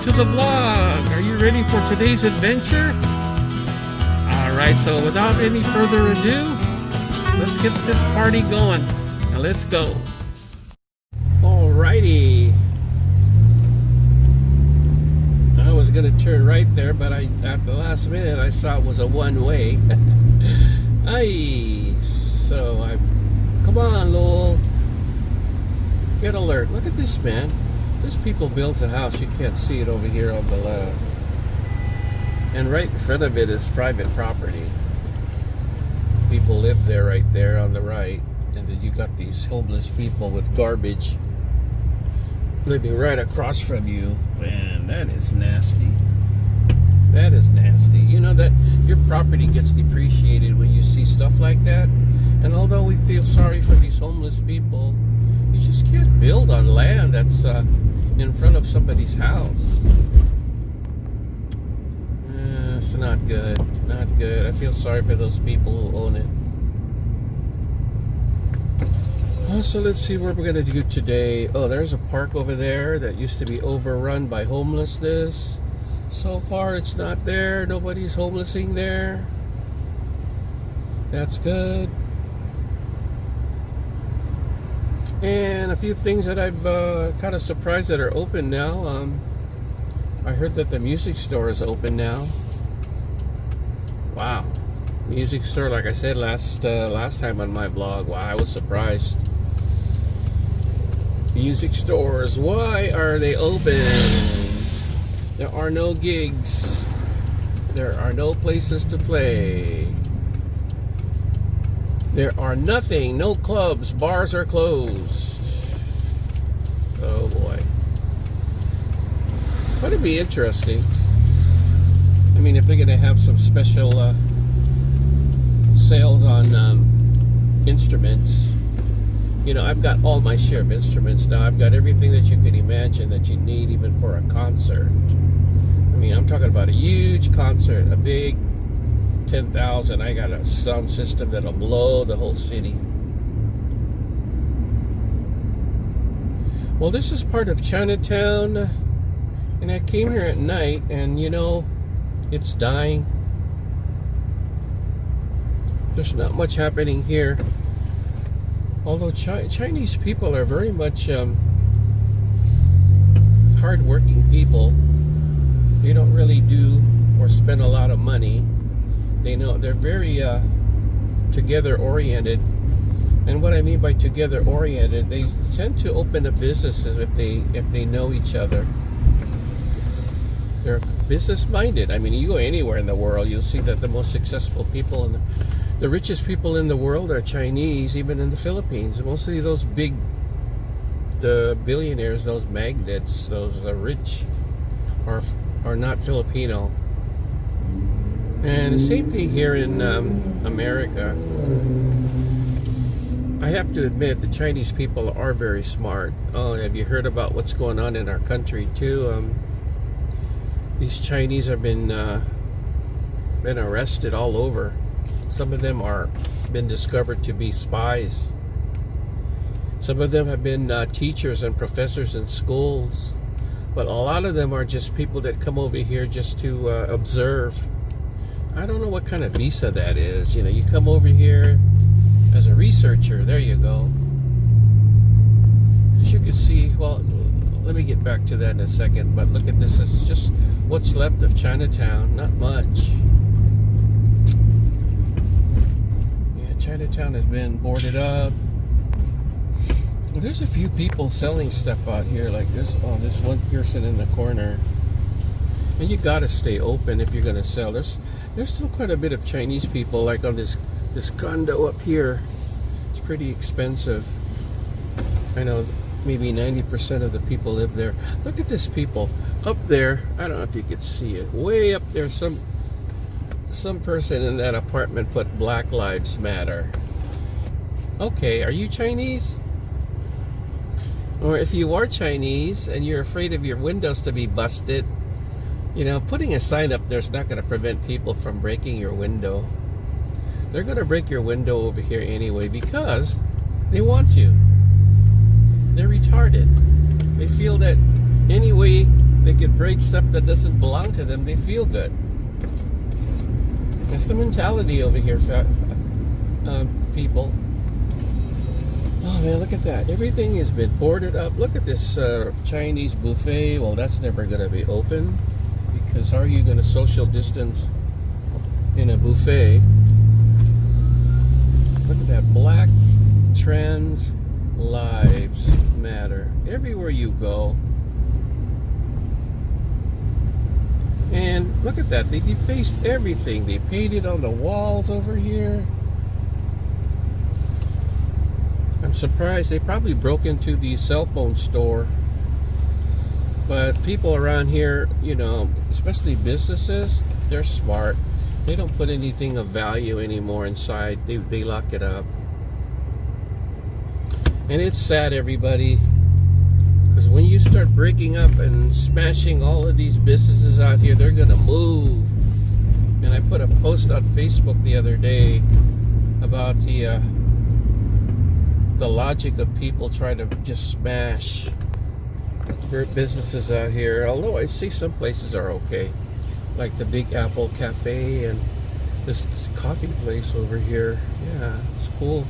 to the vlog. Are you ready for today's adventure? Alright, so without any further ado, let's get this party going. Now let's go. Alrighty. I was going to turn right there, but at the last minute I saw it was a one-way. Aye. So come on, Lowell. Get alert. Look at this, man. This people builds a house. You can't see it over here on the left. And right in front of it is private property. People live there right there on the right. And then you got these homeless people with garbage living right across from you. Man, that is nasty. That is nasty. You know that your property gets depreciated when you see stuff like that. And although we feel sorry for these homeless people, you just can't build on land that's in front of somebody's house. It's not good. Not good. I feel sorry for those people who own it. So let's see what we're going to do today. Oh, there's a park over there that used to be overrun by homelessness. So far it's not there. Nobody's homelessing there. That's good. And a few things that I've kind of surprised that are open now. I heard that the music store is open now. Wow. Music store, like I said last time on my vlog. Wow, I was surprised. Music stores, why are they open? There are no gigs. There are no places to play. There are nothing, no clubs, bars are closed. Oh boy. That'd be interesting. I mean, if they're gonna have some special sales on instruments. You know, I've got all my share of instruments now. I've got everything that you could imagine that you need even for a concert. I mean, I'm talking about a huge concert, a big 10,000. I got a sound system that'll blow the whole city. Well, this is part of Chinatown, and I came here at night, and you know, it's dying. There's not much happening here. Although Chinese people are very much hard-working people. They don't really do or spend a lot of money. They know they're very together-oriented. And what I mean by together-oriented, they tend to open up businesses if they know each other. They're business-minded. I mean, you go anywhere in the world, you'll see that the most successful people and the richest people in the world are Chinese, even in the Philippines. Mostly those big, the billionaires, those magnates, those rich, are not Filipino. And the same thing here in America. I have to admit, the Chinese people are very smart. Oh, have you heard about what's going on in our country too? These Chinese have been arrested all over. Some of them are been discovered to be spies. Some of them have been teachers and professors in schools. But a lot of them are just people that come over here just to observe. I don't know what kind of visa that is. You know, you come over here as a researcher. There you go. As you can see, well, let me get back to that in a second. But look at this. It's just what's left of Chinatown. Not much. Chinatown has been boarded up. There's a few people selling stuff out here, like this. Oh, this one person in the corner. And you gotta stay open if you're gonna sell. There's still quite a bit of Chinese people, like on this condo up here. It's pretty expensive. I know maybe 90% of the people live there. Look at this people up there. I don't know if you could see it. Way up there, some person in that apartment put Black Lives Matter. Okay, are you Chinese? Or if you are Chinese and you're afraid of your windows to be busted, you know, putting a sign up there's not going to prevent people from breaking your window. They're going to break your window over here anyway because they want to. They're retarded. They feel that any way they can break stuff that doesn't belong to them. They feel good. That's the mentality over here, people. Oh man, look at that. Everything has been boarded up. Look at this Chinese buffet. Well, that's never going to be open, because how are you going to social distance in a buffet? Look at that. Black trans lives matter. Everywhere you go. And look at that. They defaced everything. They painted on the walls over here. I'm surprised. They probably broke into the cell phone store. But people around here, you know, especially businesses, they're smart. They don't put anything of value anymore inside. They lock it up. And it's sad, everybody, because when you start breaking up and smashing all of these businesses out here, they're going to move. And I put a post on Facebook the other day about the logic of people trying to just smash businesses out here. Although I see some places are okay, like the Big Apple Cafe and this coffee place over here. Yeah, it's cool.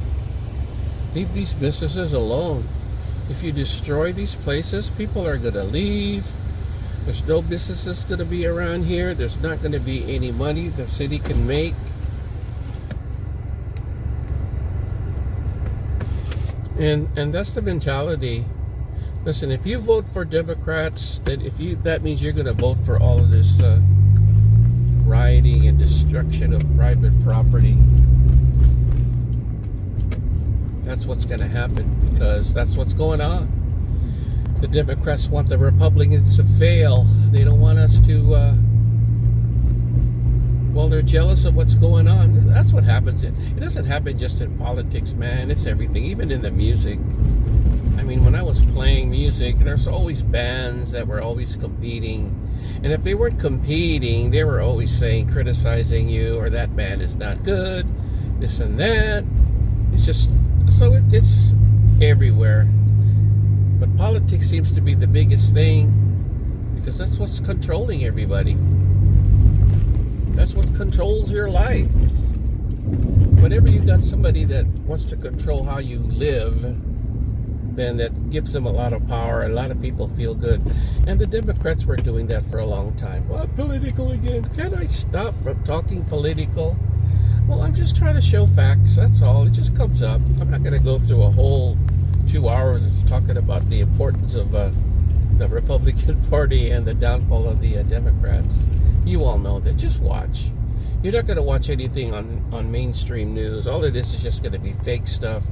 Leave these businesses alone. If you destroy these places, people are going to leave. There's no businesses going to be around here. There's not going to be any money the city can make. And that's the mentality. Listen, if you vote for Democrats, that means you're going to vote for all of this rioting and destruction of private property. That's what's going to happen, because that's what's going on. The Democrats want the Republicans to fail. They don't want us to, well, they're jealous of what's going on. That's what happens. It doesn't happen just in politics, man. It's everything, even in the music. I mean, when I was playing music, there's always bands that were always competing. And if they weren't competing, they were always saying, criticizing you, or that band is not good, this and that. It's just... So it's everywhere. But politics seems to be the biggest thing, because that's what's controlling everybody. That's what controls your life. Whenever you've got somebody that wants to control how you live, then that gives them a lot of power. A lot of people feel good. And the Democrats were doing that for a long time. Well, political again. Can I stop from talking political? Well, I'm just trying to show facts, that's all. It just comes up. I'm not going to go through a whole 2 hours talking about the importance of the Republican Party and the downfall of the Democrats. You all know that. Just watch. You're not going to watch anything on mainstream news. All of this is just going to be fake stuff.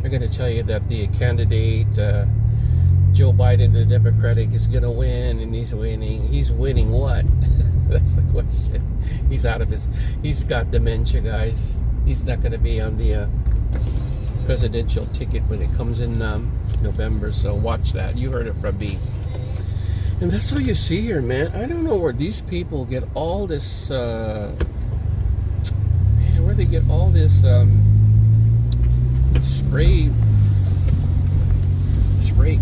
They're going to tell you that the candidate, Joe Biden, the Democratic, is going to win, and he's winning. He's winning what? That's the question. He's got dementia, guys. He's not going to be on the presidential ticket when it comes in November, so watch that. You heard it from me. And that's all you see here, man. I don't know where these people get all this, man, where they get all this spray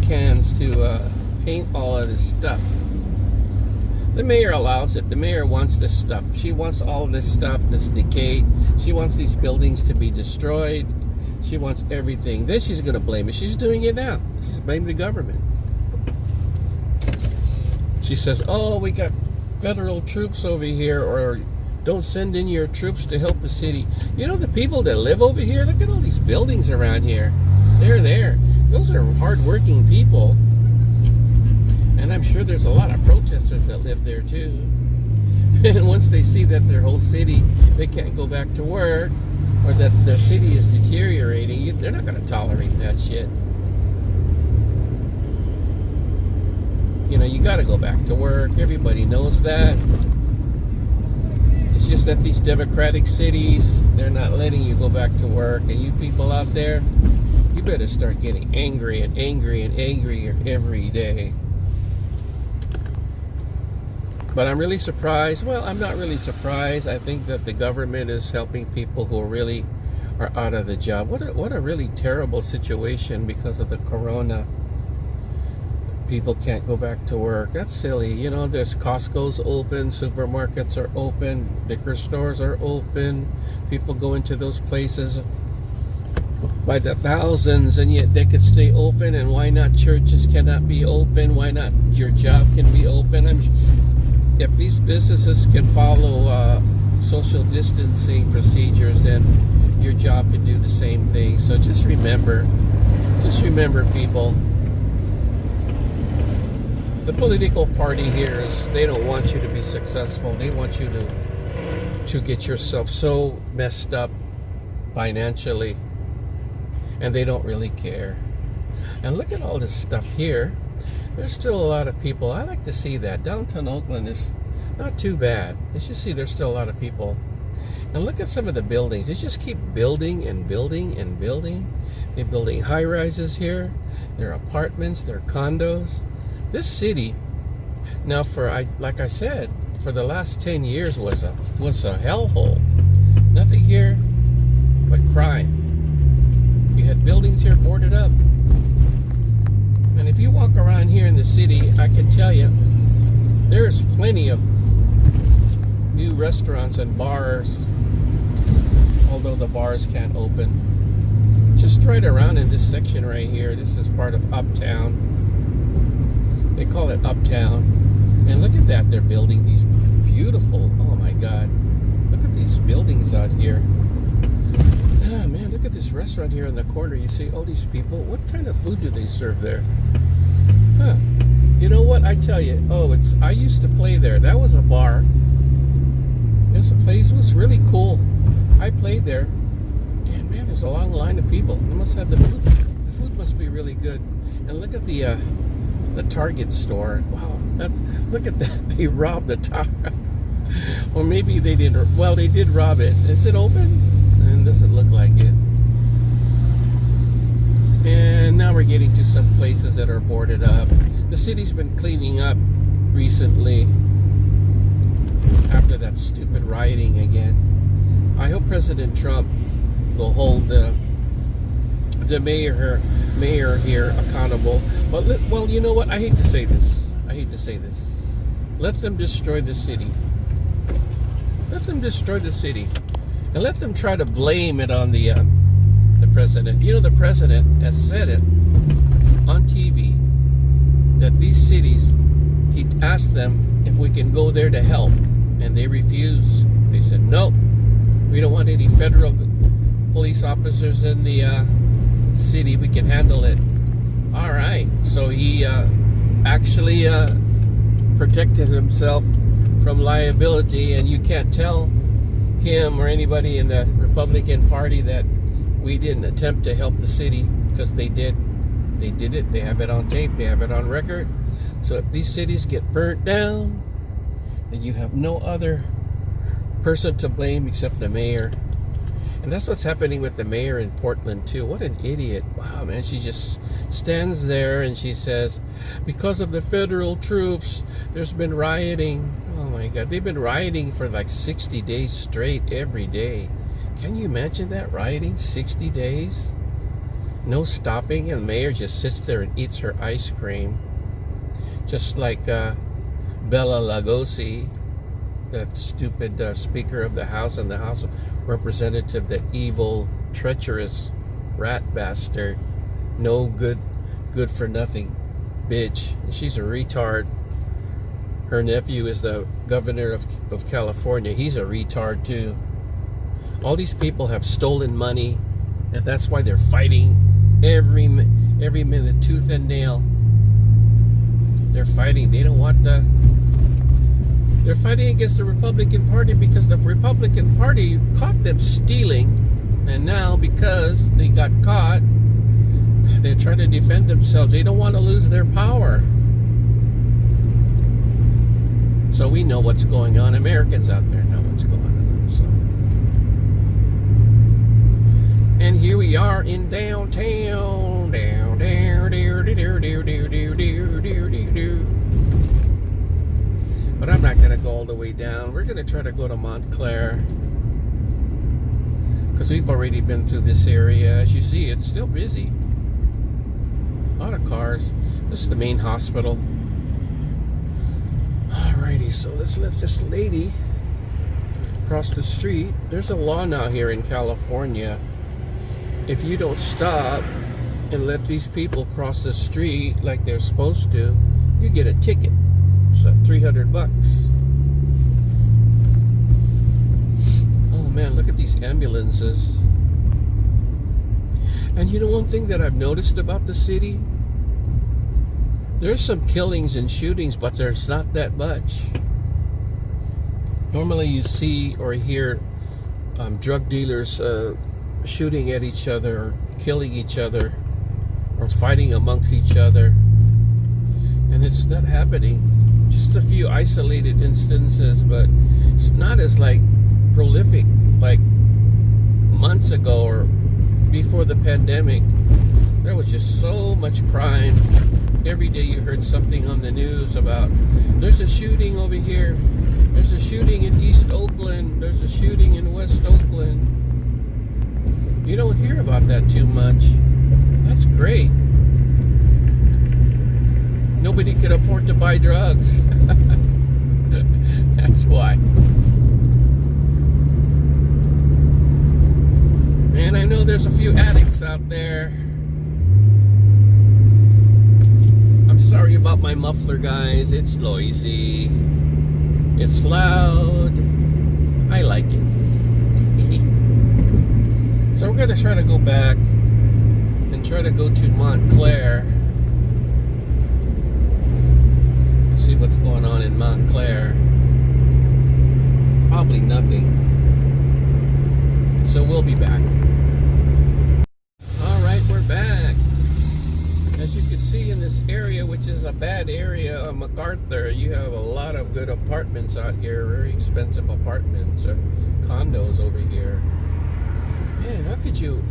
cans to paint all of this stuff. The mayor allows it. The mayor wants this stuff. She wants all this stuff, this decay. She wants these buildings to be destroyed. She wants everything. Then she's going to blame it. She's doing it now. She's blaming the government. She says, oh, we got federal troops over here, or don't send in your troops to help the city. You know, the people that live over here, look at all these buildings around here. They're there. Those are hardworking people. And I'm sure there's a lot of protesters that live there too. And once they see that their whole city, they can't go back to work, or that their city is deteriorating, they're not going to tolerate that shit. You know, you got to go back to work. Everybody knows that. It's just that these democratic cities, they're not letting you go back to work. And you people out there, you better start getting angry and angry and angrier every day. But I'm really surprised. Well, I'm not really surprised. I think that the government is helping people who really are out of the job. What a really terrible situation because of the corona. People can't go back to work. That's silly. You know, there's Costco's open, supermarkets are open, liquor stores are open. People go into those places by the thousands, and yet they could stay open. And why not churches cannot be open? Why not your job can be open? If these businesses can follow social distancing procedures, then your job can do the same thing. So just remember people, the political party here is, they don't want you to be successful. They want you to get yourself so messed up financially, and they don't really care. And look at all this stuff here. There's still a lot of people. I like to see that. Downtown Oakland is not too bad. As you see, there's still a lot of people. And look at some of the buildings. They just keep building and building and building. They're building high-rises here. There are apartments, there are condos. This city, now like I said, for the last 10 years was a hellhole. Nothing here but crime. You had buildings here boarded up. And if you walk around here in the city, I can tell you, there's plenty of new restaurants and bars, although the bars can't open. Just right around in this section right here, this is part of Uptown. They call it Uptown. And look at that, they're building these beautiful, oh my God. Look at these buildings out here. Ah, man, look at this restaurant here in the corner. You see all these people. What kind of food do they serve there? Huh. You know what? I tell you, I used to play there. That was a bar. This place was really cool. I played there. And man, there's a long line of people. They must have the food. The food must be really good. And look at the Target store. Wow. Look at that. They robbed the Target. Or maybe they didn't. Well, they did rob it. Is it open? And doesn't look like it. And now we're getting to some places that are boarded up. The city's been cleaning up recently after that stupid rioting again. I hope President Trump will hold the mayor here accountable. Well, you know what? I hate to say this. Let them destroy the city. Let them destroy the city. And let them try to blame it on the president. You know, the president has said it on TV that these cities, he asked them if we can go there to help, and they refused. They said, no, we don't want any federal police officers in the city. We can handle it. All right. So he actually protected himself from liability, and you can't tell him or anybody in the Republican Party that we didn't attempt to help the city, because they did. They did it. They have it on tape. They have it on record. So if these cities get burnt down, then you have no other person to blame except the mayor. And that's what's happening with the mayor in Portland too. What an idiot. Wow, man. She just stands there and she says, because of the federal troops, there's been rioting. Oh my God. They've been rioting for like 60 days straight every day. Can you imagine that? Rioting 60 days? No stopping, and the mayor just sits there and eats her ice cream. Just like Bella Lugosi, that stupid Speaker of the House and the House of Representatives, that evil, treacherous rat bastard. No good for nothing bitch. She's a retard. Her nephew is the governor of California. He's a retard too. All these people have stolen money, and that's why they're fighting every minute, tooth and nail. They're fighting. They don't want the. They're fighting against the Republican Party because the Republican Party caught them stealing, and now because they got caught, they're trying to defend themselves. They don't want to lose their power. So we know what's going on. Americans out there know what's going on. So. And here we are in downtown. But I'm not going to go all the way down. We're going to try to go to Montclair, because we've already been through this area. As you see, it's still busy. A lot of cars. This is the main hospital. Alrighty, so let's let this lady cross the street. There's a law now here in California. If you don't stop and let these people cross the street like they're supposed to, you get a ticket. So $300. Oh man, look at these ambulances. And you know one thing that I've noticed about the city? There's some killings and shootings, but there's not that much. Normally you see or hear drug dealers shooting at each other or killing each other or fighting amongst each other. And it's not happening. Just a few isolated instances, but it's not as like prolific like months ago or before the pandemic. There was just so much crime. Every day you heard something on the news about there's a shooting over here, there's a shooting in East Oakland, there's a shooting in West Oakland. You don't hear about that too much. That's great. Nobody could afford to buy drugs. That's why. And I know there's a few addicts out there. I'm sorry about my muffler, guys. It's noisy. It's loud. I like it. So we're going to try to go back and try to go to Montclair. See what's going on in Montclair. Probably nothing. So we'll be back. Alright, we're back. As you can see in this area, which is a bad area of MacArthur, you have a lot of good apartments out here, very expensive apartments or condos over here. Man, how could you,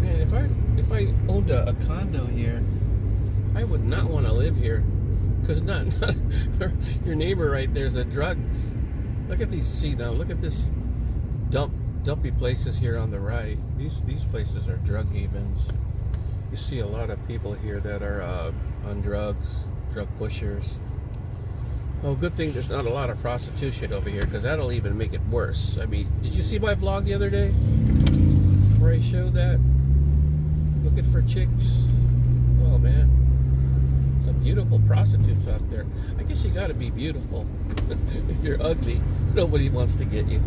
man, if I owned a condo here, I would not want to live here. Because not your neighbor right there's a drugs. Look at these, see now, look at this dumpy places here on the right. These places are drug havens. You see a lot of people here that are on drugs, drug pushers. Oh, good thing there's not a lot of prostitution over here, because that'll even make it worse. I mean, did you see my vlog the other day where I showed that? Looking for chicks. Oh man, some beautiful prostitutes out there. I guess you gotta be beautiful. If you're ugly, nobody wants to get you.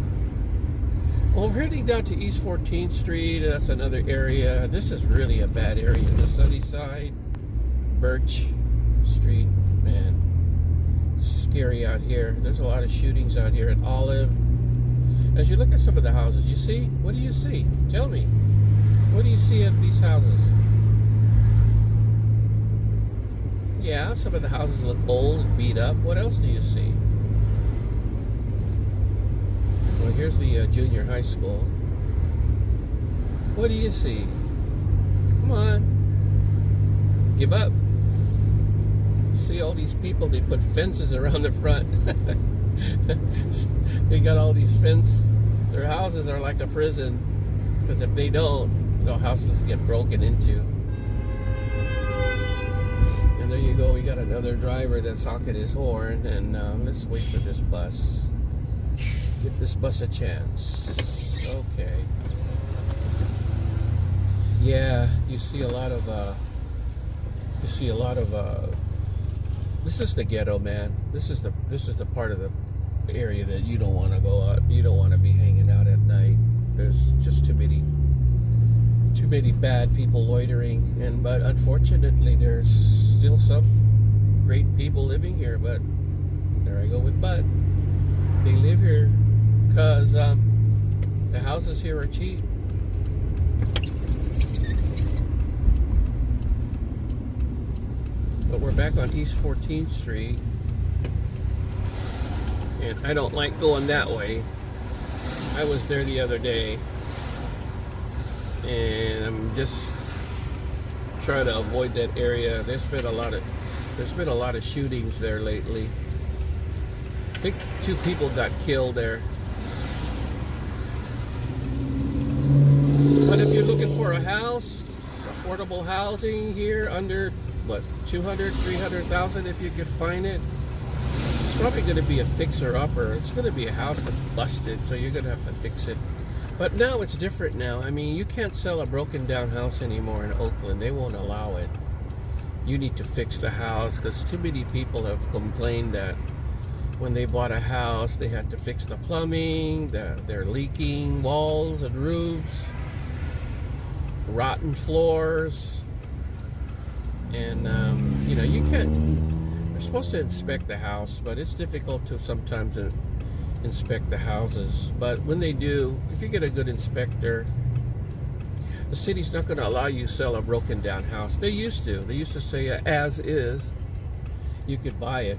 Well, we're heading down to East 14th Street. That's another area. This is really a bad area. The Sunnyside, Birch Street, man, scary out here. There's a lot of shootings out here at Olive. As you look at some of the houses, you see, what do you see? Tell me, what do you see at these houses? Yeah, some of the houses look old and beat up. What else do you see? Well, here's the junior high school. What do you see? Come on. Give up. You see all these people, they put fences around the front. They got all these fences. Their houses are like a prison. Because if they don't, the houses get broken into. And there you go, we got another driver that's honking his horn. And let's wait for this bus. Give this bus a chance. Okay. Yeah, you see a lot of this is the ghetto, man. This is the part of the area that you don't want to go out. You don't want to be hanging out at night. There's just too many bad people loitering, but unfortunately there's still some great people living here. But there I go with but. They live here because the houses here are cheap. But we're back on East 14th Street, and I don't like going that way. I was there the other day, and I'm just trying to avoid that area. There's been a lot of shootings there lately. I think 2 people got killed there. But if you're looking for a house, affordable housing here under what, 200, 300,000 if you could find it. It's probably going to be a fixer-upper. It's going to be a house that's busted, so you're going to have to fix it. But now it's different now. I mean, you can't sell a broken down house anymore in Oakland. They won't allow it. You need to fix the house, because too many people have complained that when they bought a house, they had to fix the plumbing, they're leaking walls and roofs, rotten floors, and you know, you can't. They're supposed to inspect the house, but it's difficult to sometimes inspect the houses. But when they do, if you get a good inspector, the city's not going to allow you to sell a broken down house. They used to. They used to say as is, you could buy it.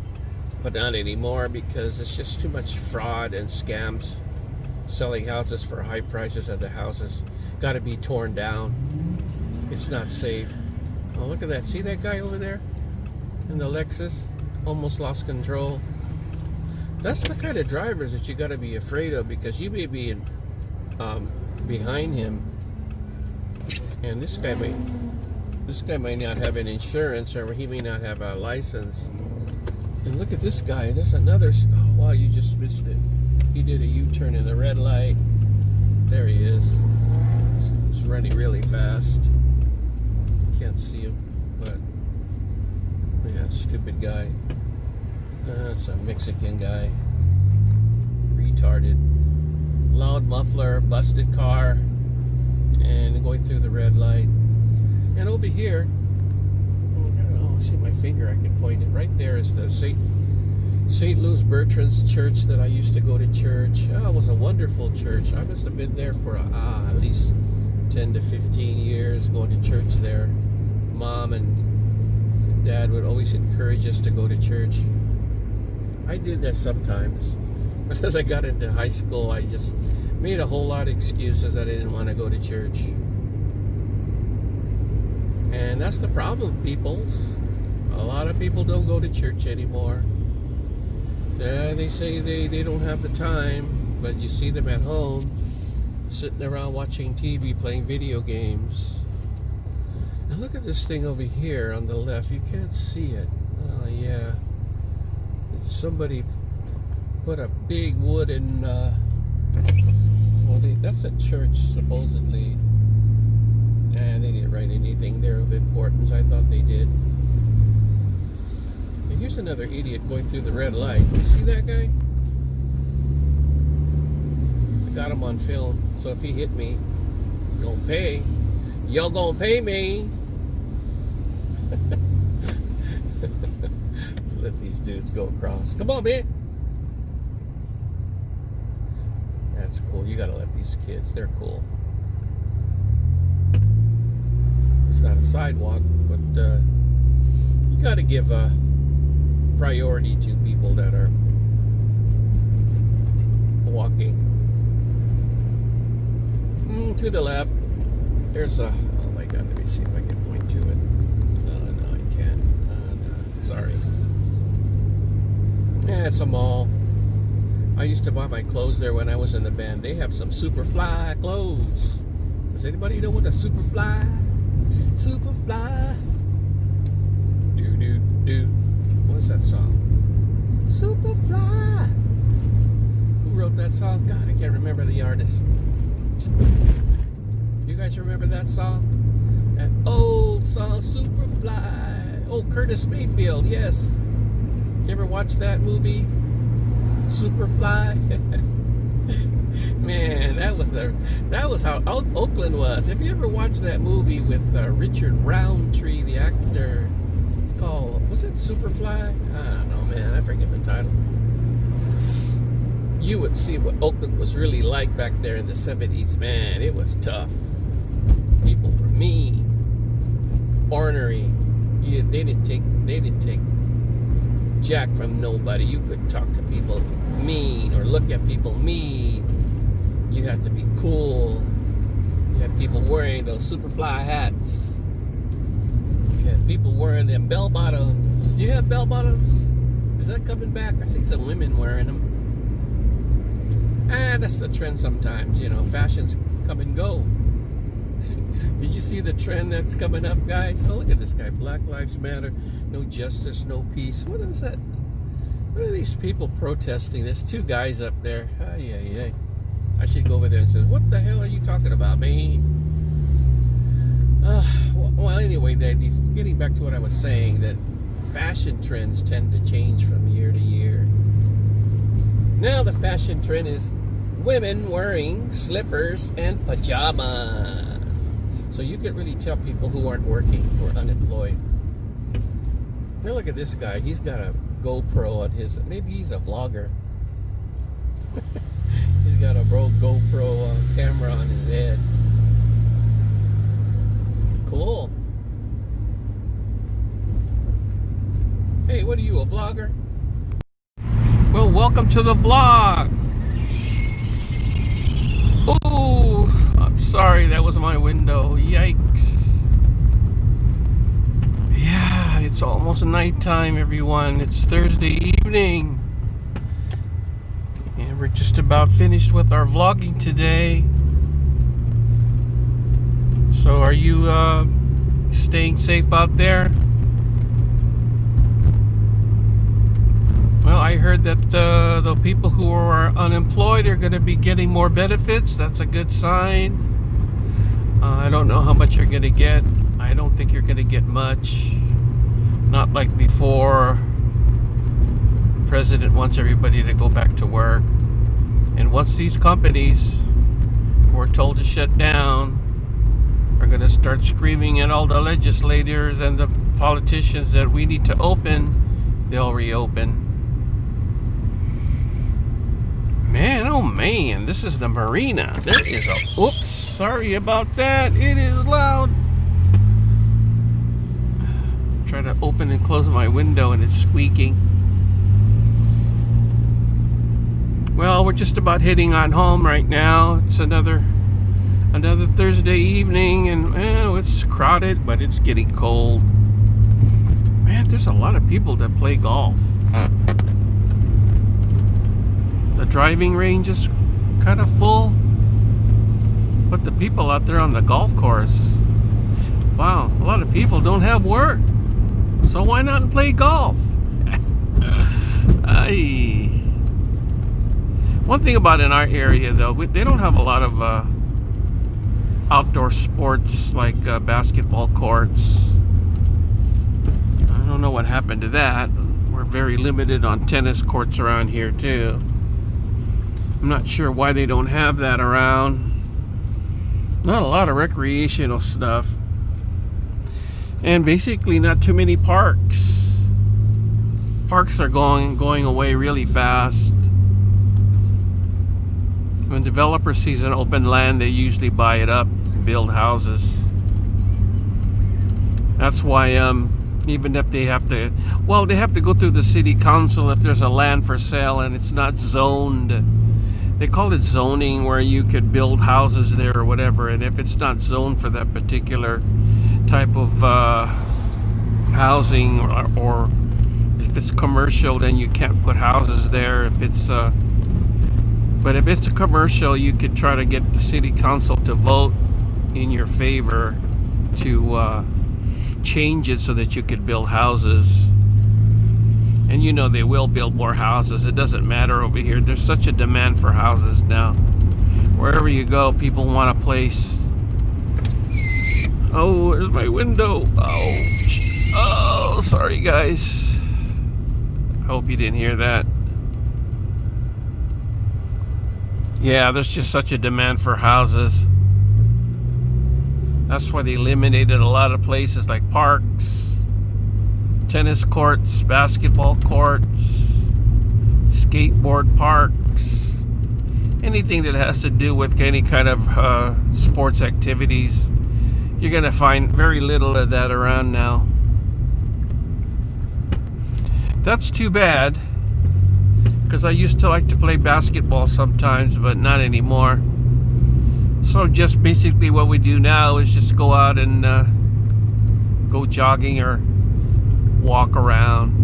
But not anymore, because it's just too much fraud and scams. Selling houses for high prices at the houses. Got to be torn down. It's not safe. Oh, look at that. See that guy over there? In the Lexus? Almost lost control. That's the kind of drivers that you got to be afraid of, because you may be behind him. And this guy might not have an insurance, or he may not have a license. And look at this guy. There's another. Oh, wow, you just missed it. He did a U-turn in the red light. There he is. He's running really fast. Can't see him, but yeah, stupid guy. That's a Mexican guy. Retarded. Loud muffler, busted car, and going through the red light. And over here, see my finger, I can point it. Right there is the St. Louis Bertrand's Church that I used to go to church. Oh, it was a wonderful church. I must have been there for at least 10 to 15 years going to church there. Mom and Dad would always encourage us to go to church. I did that sometimes. But as I got into high school, I just made a whole lot of excuses that I didn't want to go to church. And that's the problem, peoples. A lot of people don't go to church anymore. They say they don't have the time, but you see them at home, sitting around watching TV, playing video games. And look at this thing over here on the left. You can't see it. Oh, yeah. Somebody put a big wooden, that's a church, supposedly. And they didn't write anything there of importance. I thought they did. And here's another idiot going through the red light. You see that guy? I got him on film. So if he hit me, gonna pay. Y'all gonna pay me. Let's let these dudes go across. Come on, man. That's cool. You gotta let these kids. They're cool. It's not a sidewalk, but you got to give priority to people that are walking. To the left, there's a. Oh my God! Let me see if I can point to it. No, I can't. No, sorry. Yeah, it's a mall. I used to buy my clothes there when I was in the band. They have some Superfly clothes. Does anybody know what a Superfly? Superfly. Do. What's that song? Superfly. Who wrote that song? God, I can't remember the artist. You guys remember that song? That old song, Superfly. Oh, Curtis Mayfield, yes. You ever watch that movie? Superfly? Man, that was how Oakland was. Have you ever watched that movie with Richard Roundtree, the actor? It's called, was it Superfly? I don't know, man. I forget the title. You would see what Oakland was really like back there in the 70s. Man, it was tough. People were mean, ornery. They didn't take jack from nobody. You couldn't talk to people mean or look at people mean. You had to be cool. You had people wearing those Superfly hats. You had people wearing them bell bottoms. Do you have bell bottoms? Is that coming back? I see some women wearing them. That's the trend sometimes, you know. Fashions come and go. Did you see the trend that's coming up, guys? Oh, look at this guy. Black Lives Matter. No justice, no peace. What is that? What are these people protesting? There's two guys up there. Ay, ay, ay. I should go over there and say, what the hell are you talking about, man? Well, anyway, getting back to what I was saying, that fashion trends tend to change from year to year. Now the fashion trend is women wearing slippers and pajamas. So you can really tell people who aren't working or unemployed. Now look at this guy. He's got a GoPro on his, maybe he's a vlogger. He's got a GoPro camera on his head. Cool. Hey, what are you, a vlogger? Well, welcome to the vlog. Oh, I'm sorry, that was my window. Yikes. Yeah, it's almost nighttime, everyone. It's Thursday evening. And we're just about finished with our vlogging today. So are you staying safe out there? Well, I heard that the people who are unemployed are going to be getting more benefits. That's a good sign. I don't know how much you're going to get. I don't think you're going to get much. Not like before. The president wants everybody to go back to work. And once these companies who are told to shut down are going to start screaming at all the legislators and the politicians that we need to open, they'll reopen. Man, oh man, this is the marina. There is a, oops, sorry about that. It is loud. Try to open and close my window and it's squeaking. Well, we're just about heading on home right now. It's another Thursday evening, and it's crowded, but it's getting cold. Man, there's a lot of people that play golf. The driving range is kind of full, but the people out there on the golf course, wow, a lot of people don't have work, so why not play golf? One thing about in our area, though, they don't have a lot of outdoor sports like basketball courts. I don't know what happened to that. We're very limited on tennis courts around here too. I'm not sure why they don't have that around. Not a lot of recreational stuff. And basically not too many parks. Parks are going away really fast. When developer sees an open land, they usually buy it up and build houses. That's why even if they have to, well, they have to go through the city council if there's a land for sale and it's not zoned. They call it zoning, where you could build houses there or whatever, and if it's not zoned for that particular type of housing, or if it's commercial, then you can't put houses there. If it's but if it's a commercial, you could try to get the city council to vote in your favor to change it so that you could build houses. And you know they will build more houses. It doesn't matter over here. There's such a demand for houses now. Wherever you go, people want a place. Oh, there's my window. Oh, sorry guys. I hope you didn't hear that. Yeah, there's just such a demand for houses. That's why they eliminated a lot of places like parks, tennis courts, basketball courts, skateboard parks, anything that has to do with any kind of sports activities. You're gonna find very little of that around now. That's too bad, because I used to like to play basketball sometimes, but not anymore. So just basically what we do now is just go out and go jogging or walk around.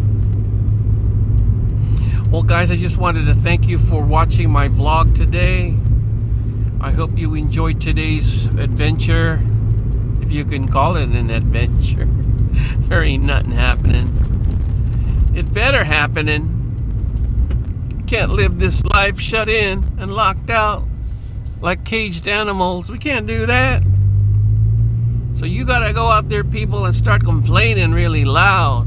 Well guys, I just wanted to thank you for watching my vlog today. I hope you enjoyed today's adventure. if you can call it an adventure. There ain't nothing happening. It better happening. Can't live this life shut in and locked out like caged animals. We can't do that. So you gotta go out there, people, and start complaining really loud.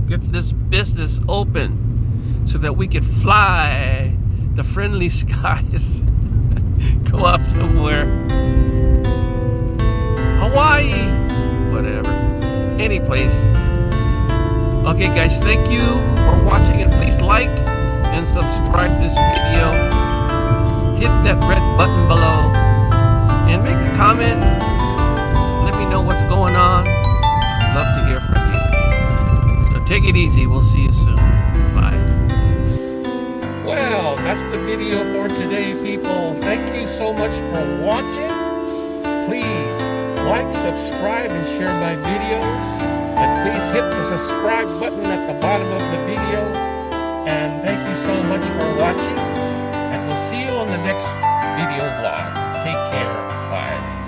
Get this business open so that we could fly the friendly skies. Go out somewhere. Hawaii, whatever, any place. Okay guys, thank you for watching, and please like and subscribe this video. Hit that red button below and make a comment. Let me know what's going on. Love to hear from you. So take it easy. We'll see you soon. Bye. Well, that's the video for today, people. Thank you so much for watching. Please like, subscribe, and share my videos. And please hit the subscribe button at the bottom of the video. And thank you so much for watching. And we'll see you on the next video vlog. Take care. Bye.